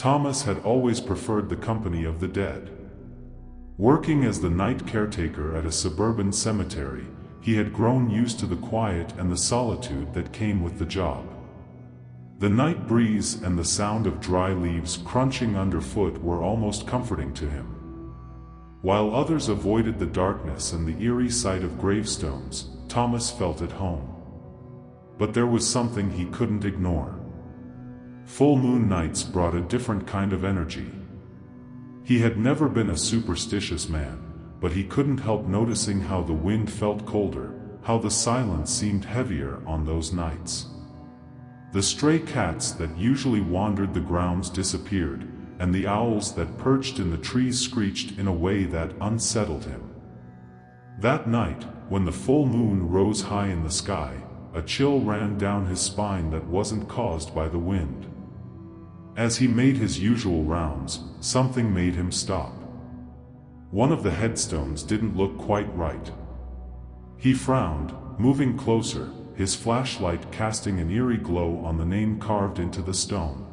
Thomas had always preferred the company of the dead. Working as the night caretaker at a suburban cemetery, he had grown used to the quiet and the solitude that came with the job. The night breeze and the sound of dry leaves crunching underfoot were almost comforting to him. While others avoided the darkness and the eerie sight of gravestones, Thomas felt at home. But there was something he couldn't ignore. Full moon nights brought a different kind of energy. He had never been a superstitious man, but he couldn't help noticing how the wind felt colder, how the silence seemed heavier on those nights. The stray cats that usually wandered the grounds disappeared, and the owls that perched in the trees screeched in a way that unsettled him. That night, when the full moon rose high in the sky, a chill ran down his spine that wasn't caused by the wind. As he made his usual rounds, something made him stop. One of the headstones didn't look quite right. He frowned, moving closer, his flashlight casting an eerie glow on the name carved into the stone.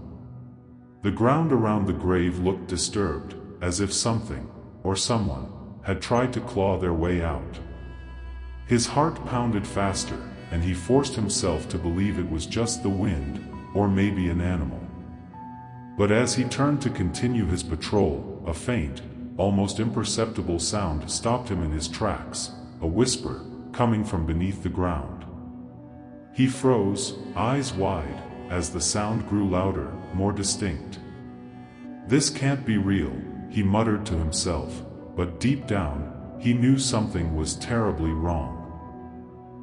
The ground around the grave looked disturbed, as if something, or someone, had tried to claw their way out. His heart pounded faster, and he forced himself to believe it was just the wind, or maybe an animal. But as he turned to continue his patrol, a faint, almost imperceptible sound stopped him in his tracks, a whisper, coming from beneath the ground. He froze, eyes wide, as the sound grew louder, more distinct. "This can't be real," he muttered to himself, but deep down, he knew something was terribly wrong.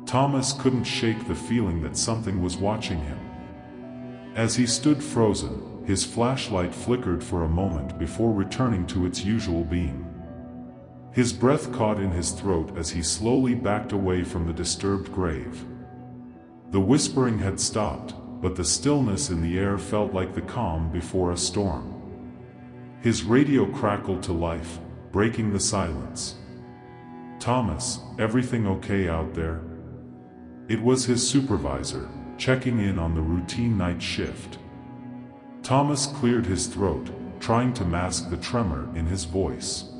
Thomas couldn't shake the feeling that something was watching him. As he stood frozen, his flashlight flickered for a moment before returning to its usual beam. His breath caught in his throat as he slowly backed away from the disturbed grave. The whispering had stopped, but the stillness in the air felt like the calm before a storm. His radio crackled to life, breaking the silence. "Thomas, everything okay out there?" It was his supervisor, checking in on the routine night shift. Thomas cleared his throat, trying to mask the tremor in his voice.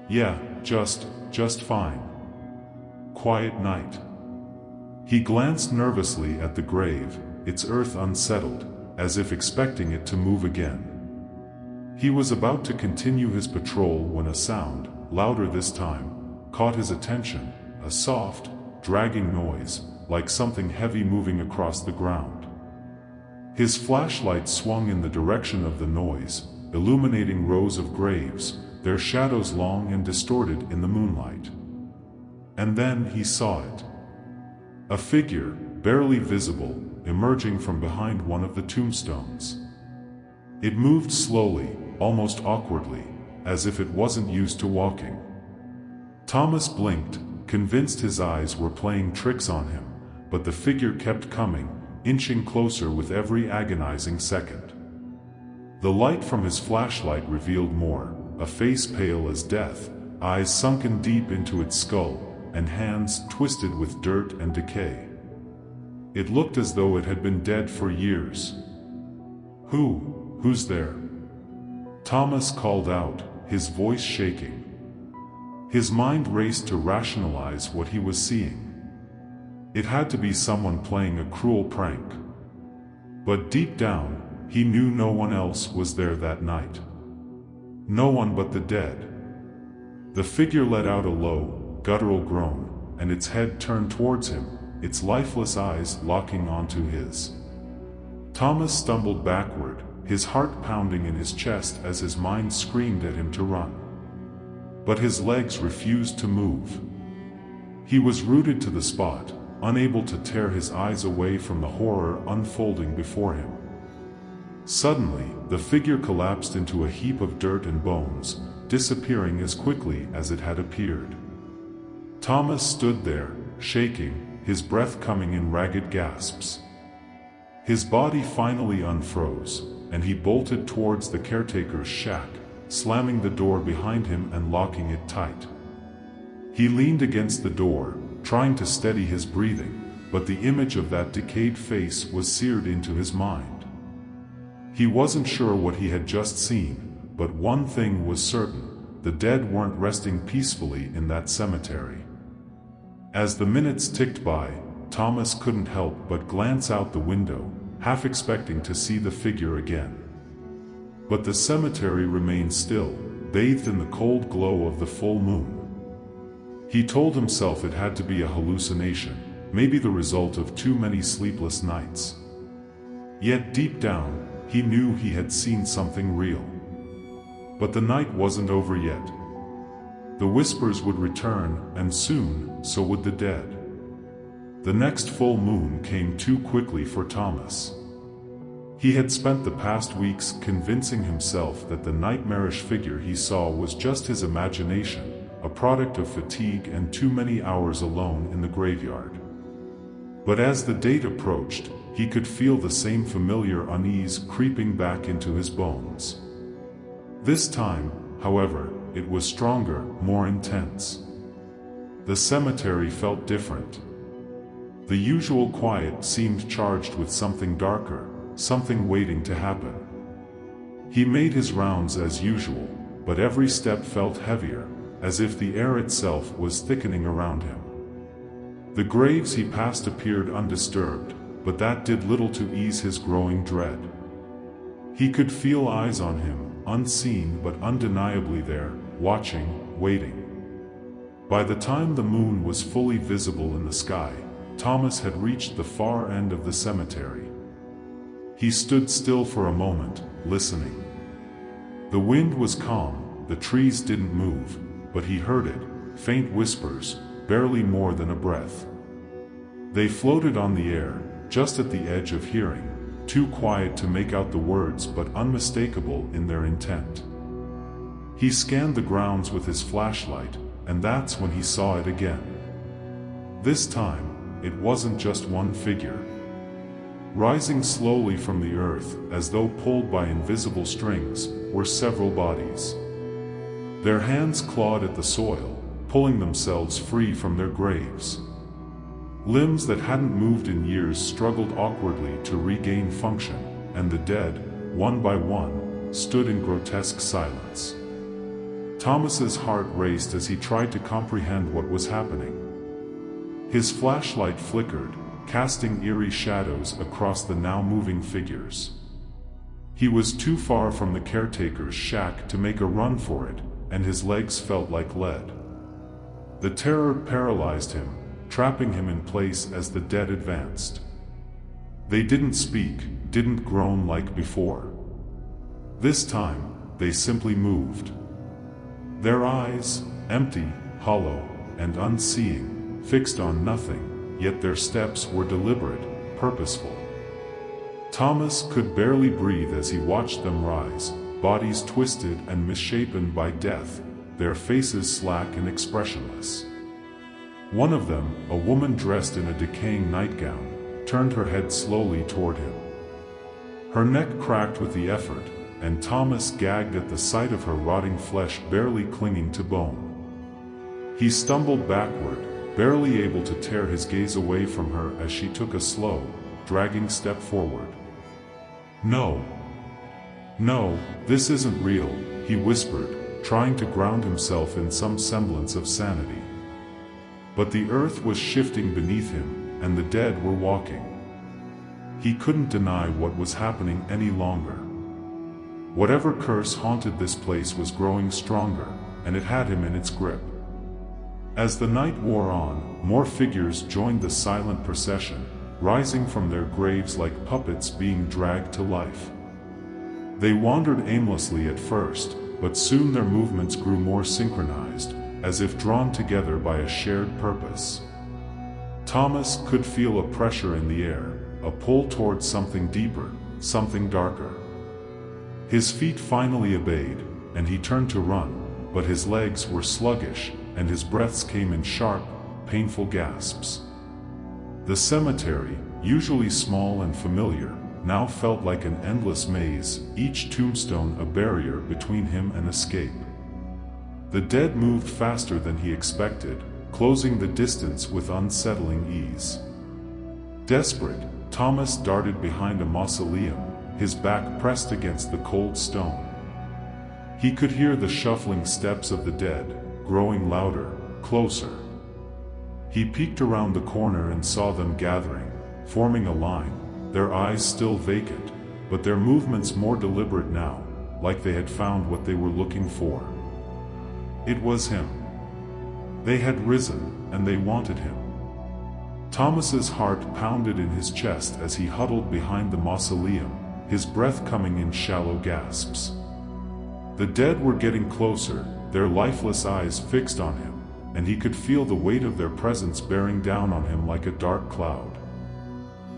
"Yeah, just fine. Quiet night." He glanced nervously at the grave, its earth unsettled, as if expecting it to move again. He was about to continue his patrol when a sound, louder this time, caught his attention, a soft, dragging noise, like something heavy moving across the ground. His flashlight swung in the direction of the noise, illuminating rows of graves, their shadows long and distorted in the moonlight. And then he saw it. A figure, barely visible, emerging from behind one of the tombstones. It moved slowly, almost awkwardly, as if it wasn't used to walking. Thomas blinked, convinced his eyes were playing tricks on him, but the figure kept coming, inching closer with every agonizing second. The light from his flashlight revealed more, a face pale as death, eyes sunken deep into its skull, and hands twisted with dirt and decay. It looked as though it had been dead for years. Who's there?" Thomas called out, his voice shaking. His mind raced to rationalize what he was seeing. It had to be someone playing a cruel prank. But deep down, he knew no one else was there that night. No one but the dead. The figure let out a low, guttural groan, and its head turned towards him, its lifeless eyes locking onto his. Thomas stumbled backward, his heart pounding in his chest as his mind screamed at him to run. But his legs refused to move. He was rooted to the spot, unable to tear his eyes away from the horror unfolding before him. Suddenly, the figure collapsed into a heap of dirt and bones, disappearing as quickly as it had appeared. Thomas stood there, shaking, his breath coming in ragged gasps. His body finally unfroze, and he bolted towards the caretaker's shack, slamming the door behind him and locking it tight. He leaned against the door, trying to steady his breathing, but the image of that decayed face was seared into his mind. He wasn't sure what he had just seen, but one thing was certain: the dead weren't resting peacefully in that cemetery. As the minutes ticked by, Thomas couldn't help but glance out the window, half expecting to see the figure again. But the cemetery remained still, bathed in the cold glow of the full moon. He told himself it had to be a hallucination, maybe the result of too many sleepless nights. Yet deep down, he knew he had seen something real. But the night wasn't over yet. The whispers would return, and soon, so would the dead. The next full moon came too quickly for Thomas. He had spent the past weeks convincing himself that the nightmarish figure he saw was just his imagination, a product of fatigue and too many hours alone in the graveyard. But as the date approached, he could feel the same familiar unease creeping back into his bones. This time, however, it was stronger, more intense. The cemetery felt different. The usual quiet seemed charged with something darker, something waiting to happen. He made his rounds as usual, but every step felt heavier, as if the air itself was thickening around him. The graves he passed appeared undisturbed, but that did little to ease his growing dread. He could feel eyes on him, unseen but undeniably there, watching, waiting. By the time the moon was fully visible in the sky, Thomas had reached the far end of the cemetery. He stood still for a moment, listening. The wind was calm, the trees didn't move, but he heard it, faint whispers, barely more than a breath. They floated on the air, just at the edge of hearing, too quiet to make out the words but unmistakable in their intent. He scanned the grounds with his flashlight, and that's when he saw it again. This time, it wasn't just one figure. Rising slowly from the earth, as though pulled by invisible strings, were several bodies. Their hands clawed at the soil, pulling themselves free from their graves. Limbs that hadn't moved in years struggled awkwardly to regain function, and the dead, one by one, stood in grotesque silence. Thomas's heart raced as he tried to comprehend what was happening. His flashlight flickered, casting eerie shadows across the now moving figures. He was too far from the caretaker's shack to make a run for it, and his legs felt like lead. The terror paralyzed him, trapping him in place as the dead advanced. They didn't speak, didn't groan like before. This time, they simply moved. Their eyes, empty, hollow, and unseeing, fixed on nothing, yet their steps were deliberate, purposeful. Thomas could barely breathe as he watched them rise, bodies twisted and misshapen by death, their faces slack and expressionless. One of them, a woman dressed in a decaying nightgown, turned her head slowly toward him. Her neck cracked with the effort, and Thomas gagged at the sight of her rotting flesh barely clinging to bone. He stumbled backward, barely able to tear his gaze away from her as she took a slow, dragging step forward. "No. No, this isn't real," he whispered, trying to ground himself in some semblance of sanity. But the earth was shifting beneath him, and the dead were walking. He couldn't deny what was happening any longer. Whatever curse haunted this place was growing stronger, and it had him in its grip. As the night wore on, more figures joined the silent procession, rising from their graves like puppets being dragged to life. They wandered aimlessly at first, but soon their movements grew more synchronized, as if drawn together by a shared purpose. Thomas could feel a pressure in the air, a pull towards something deeper, something darker. His feet finally obeyed, and he turned to run, but his legs were sluggish, and his breaths came in sharp, painful gasps. The cemetery, usually small and familiar, now felt like an endless maze, each tombstone a barrier between him and escape. The dead moved faster than he expected, closing the distance with unsettling ease. Desperate, Thomas darted behind a mausoleum, his back pressed against the cold stone. He could hear the shuffling steps of the dead, growing louder, closer. He peeked around the corner and saw them gathering, forming a line, their eyes still vacant, but their movements more deliberate now, like they had found what they were looking for. It was him. They had risen, and they wanted him. Thomas's heart pounded in his chest as he huddled behind the mausoleum, his breath coming in shallow gasps. The dead were getting closer, their lifeless eyes fixed on him, and he could feel the weight of their presence bearing down on him like a dark cloud.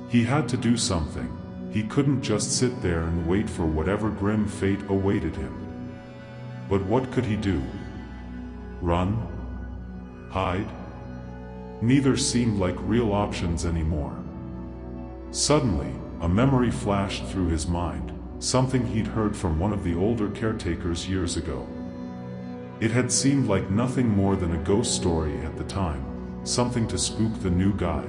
He had to do something. He couldn't just sit there and wait for whatever grim fate awaited him. But what could he do? Run? Hide? Neither seemed like real options anymore. Suddenly, a memory flashed through his mind, something he'd heard from one of the older caretakers years ago. It had seemed like nothing more than a ghost story at the time, something to spook the new guy.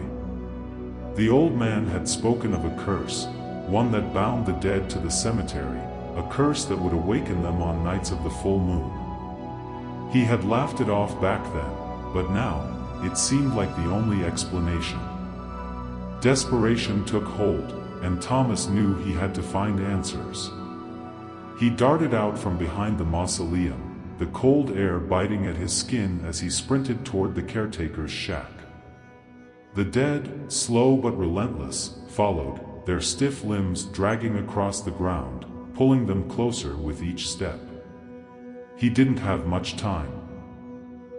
The old man had spoken of a curse, one that bound the dead to the cemetery, a curse that would awaken them on nights of the full moon. He had laughed it off back then, but now, it seemed like the only explanation. Desperation took hold, and Thomas knew he had to find answers. He darted out from behind the mausoleum, the cold air biting at his skin as he sprinted toward the caretaker's shack. The dead, slow but relentless, followed, their stiff limbs dragging across the ground, pulling them closer with each step. He didn't have much time.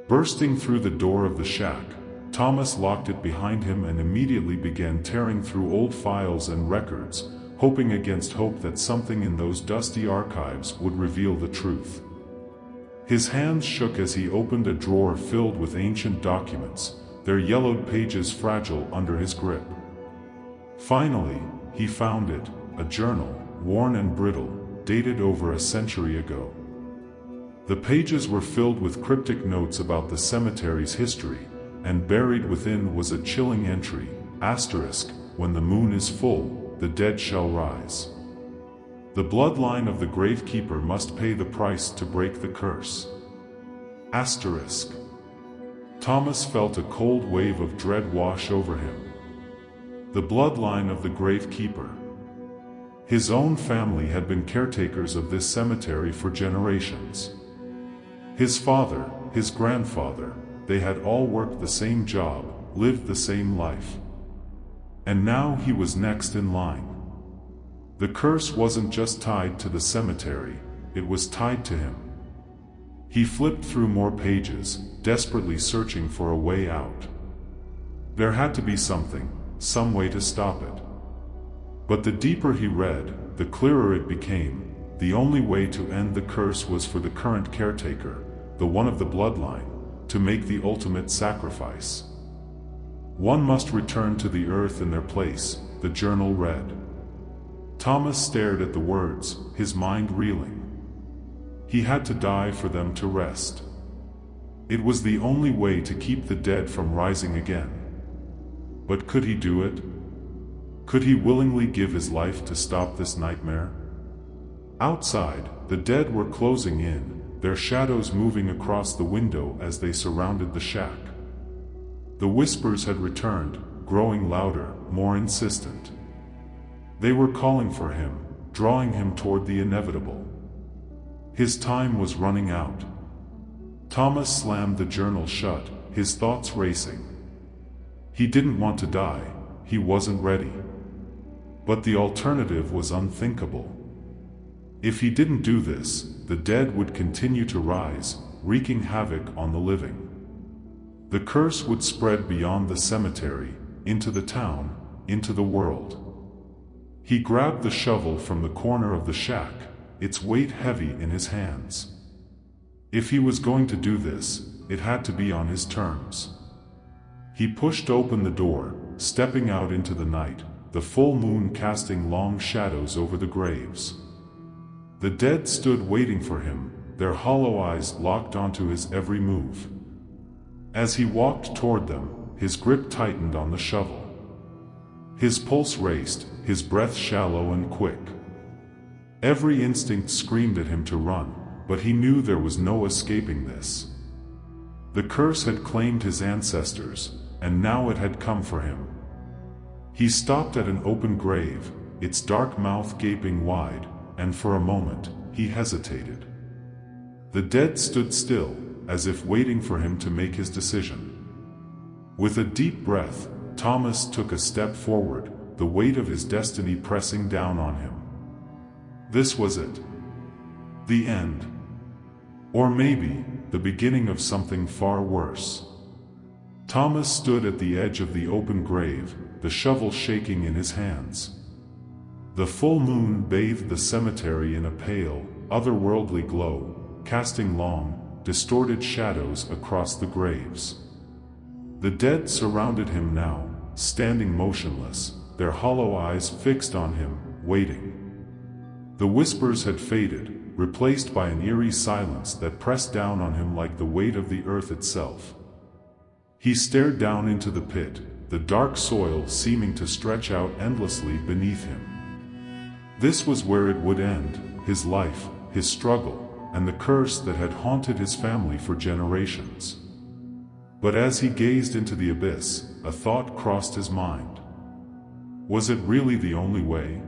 Bursting through the door of the shack, Thomas locked it behind him and immediately began tearing through old files and records, hoping against hope that something in those dusty archives would reveal the truth. His hands shook as he opened a drawer filled with ancient documents, their yellowed pages fragile under his grip. Finally, he found it, a journal, worn and brittle, dated over a century ago. The pages were filled with cryptic notes about the cemetery's history, and buried within was a chilling entry, asterisk, "When the moon is full, the dead shall rise. The bloodline of the gravekeeper must pay the price to break the curse." Asterisk. Thomas felt a cold wave of dread wash over him. The bloodline of the gravekeeper. His own family had been caretakers of this cemetery for generations. His father, his grandfather, they had all worked the same job, lived the same life. And now he was next in line. The curse wasn't just tied to the cemetery, it was tied to him. He flipped through more pages, desperately searching for a way out. There had to be something, some way to stop it. But the deeper he read, the clearer it became. The only way to end the curse was for the current caretaker, the one of the bloodline, to make the ultimate sacrifice. One must return to the earth in their place, the journal read. Thomas stared at the words, his mind reeling. He had to die for them to rest. It was the only way to keep the dead from rising again. But could he do it? Could he willingly give his life to stop this nightmare? Outside, the dead were closing in, their shadows moving across the window as they surrounded the shack. The whispers had returned, growing louder, more insistent. They were calling for him, drawing him toward the inevitable. His time was running out. Thomas slammed the journal shut, his thoughts racing. He didn't want to die, he wasn't ready. But the alternative was unthinkable. If he didn't do this, the dead would continue to rise, wreaking havoc on the living. The curse would spread beyond the cemetery, into the town, into the world. He grabbed the shovel from the corner of the shack, its weight heavy in his hands. If he was going to do this, it had to be on his terms. He pushed open the door, stepping out into the night, the full moon casting long shadows over the graves. The dead stood waiting for him, their hollow eyes locked onto his every move. As he walked toward them, his grip tightened on the shovel. His pulse raced, his breath shallow and quick. Every instinct screamed at him to run, but he knew there was no escaping this. The curse had claimed his ancestors, and now it had come for him. He stopped at an open grave, its dark mouth gaping wide, and for a moment, he hesitated. The dead stood still, as if waiting for him to make his decision. With a deep breath, Thomas took a step forward, the weight of his destiny pressing down on him. This was it. The end. Or maybe, the beginning of something far worse. Thomas stood at the edge of the open grave, the shovel shaking in his hands. The full moon bathed the cemetery in a pale, otherworldly glow, casting long, distorted shadows across the graves. The dead surrounded him now, standing motionless, their hollow eyes fixed on him, waiting. The whispers had faded, replaced by an eerie silence that pressed down on him like the weight of the earth itself. He stared down into the pit, the dark soil seeming to stretch out endlessly beneath him. This was where it would end, his life, his struggle, and the curse that had haunted his family for generations. But as he gazed into the abyss, a thought crossed his mind. Was it really the only way?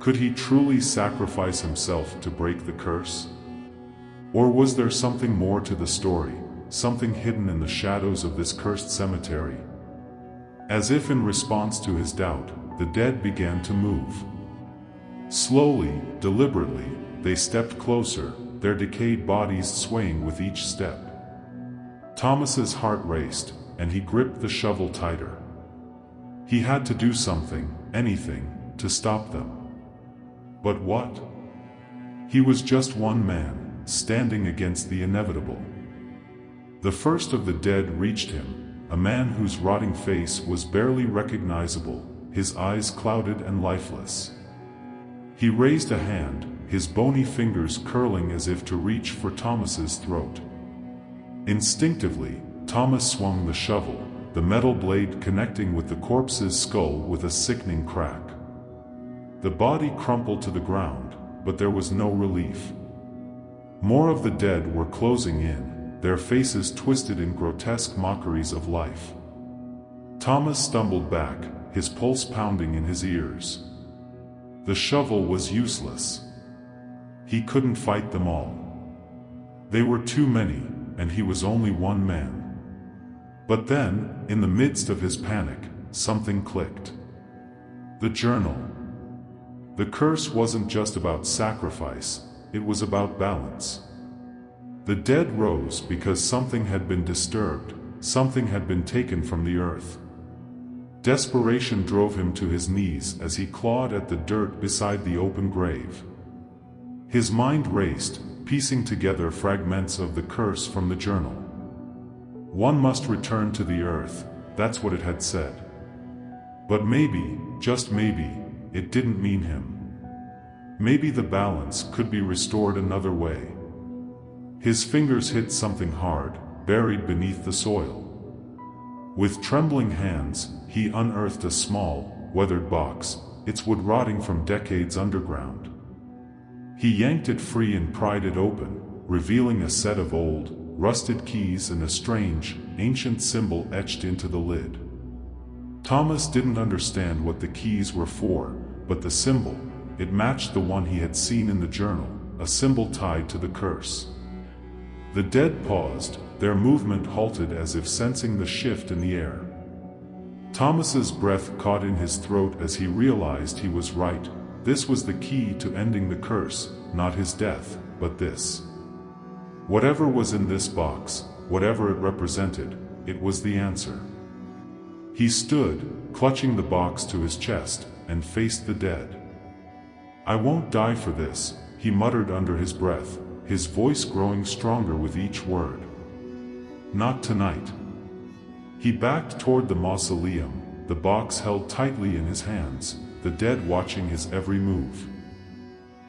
Could he truly sacrifice himself to break the curse? Or was there something more to the story, something hidden in the shadows of this cursed cemetery? As if in response to his doubt, the dead began to move. Slowly, deliberately, they stepped closer, their decayed bodies swaying with each step. Thomas's heart raced, and he gripped the shovel tighter. He had to do something, anything, to stop them. But what? He was just one man, standing against the inevitable. The first of the dead reached him, a man whose rotting face was barely recognizable, his eyes clouded and lifeless. He raised a hand, his bony fingers curling as if to reach for Thomas's throat. Instinctively, Thomas swung the shovel, the metal blade connecting with the corpse's skull with a sickening crack. The body crumpled to the ground, but there was no relief. More of the dead were closing in, their faces twisted in grotesque mockeries of life. Thomas stumbled back, his pulse pounding in his ears. The shovel was useless. He couldn't fight them all. They were too many, and he was only one man. But then, in the midst of his panic, something clicked. The journal. The curse wasn't just about sacrifice, it was about balance. The dead rose because something had been disturbed, something had been taken from the earth. Desperation drove him to his knees as he clawed at the dirt beside the open grave. His mind raced, piecing together fragments of the curse from the journal. One must return to the earth, that's what it had said. But maybe, just maybe, it didn't mean him. Maybe the balance could be restored another way. His fingers hit something hard, buried beneath the soil. With trembling hands, he unearthed a small, weathered box, its wood rotting from decades underground. He yanked it free and pried it open, revealing a set of old, rusted keys and a strange, ancient symbol etched into the lid. Thomas didn't understand what the keys were for, but the symbol, it matched the one he had seen in the journal, a symbol tied to the curse. The dead paused, their movement halted as if sensing the shift in the air. Thomas's breath caught in his throat as he realized he was right. This was the key to ending the curse, not his death, but this. Whatever was in this box, whatever it represented, it was the answer. He stood, clutching the box to his chest, and faced the dead. "I won't die for this," he muttered under his breath, his voice growing stronger with each word. "Not tonight." He backed toward the mausoleum, the box held tightly in his hands, the dead watching his every move.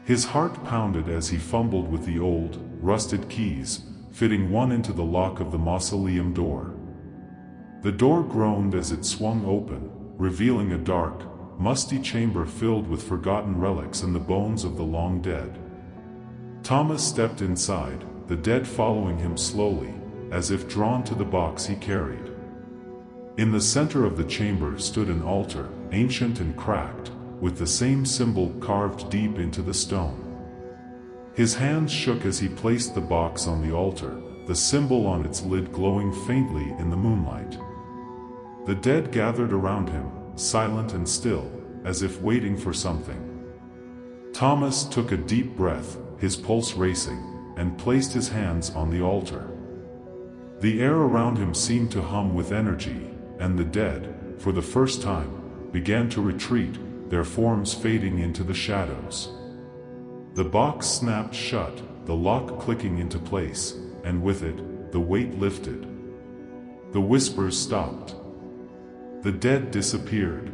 His heart pounded as he fumbled with the old, rusted keys, fitting one into the lock of the mausoleum door. The door groaned as it swung open, revealing a dark, musty chamber filled with forgotten relics and the bones of the long dead. Thomas stepped inside, the dead following him slowly, as if drawn to the box he carried. In the center of the chamber stood an altar, ancient and cracked, with the same symbol carved deep into the stone. His hands shook as he placed the box on the altar, the symbol on its lid glowing faintly in the moonlight. The dead gathered around him, silent and still, as if waiting for something. Thomas took a deep breath, his pulse racing, and placed his hands on the altar. The air around him seemed to hum with energy, and the dead, for the first time, began to retreat, their forms fading into the shadows. The box snapped shut, the lock clicking into place, and with it, the weight lifted. The whispers stopped. The dead disappeared.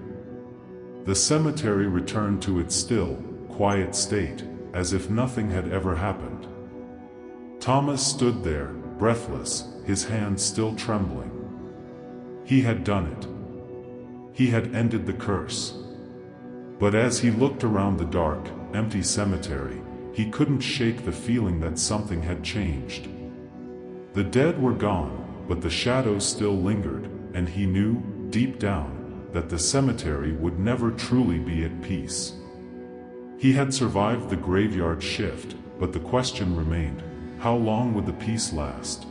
The cemetery returned to its still, quiet state, as if nothing had ever happened. Thomas stood there, breathless, his hands still trembling. He had done it. He had ended the curse. But as he looked around the dark, empty cemetery, he couldn't shake the feeling that something had changed. The dead were gone, but the shadows still lingered, and he knew, deep down, that the cemetery would never truly be at peace. He had survived the graveyard shift, but the question remained, how long would the peace last?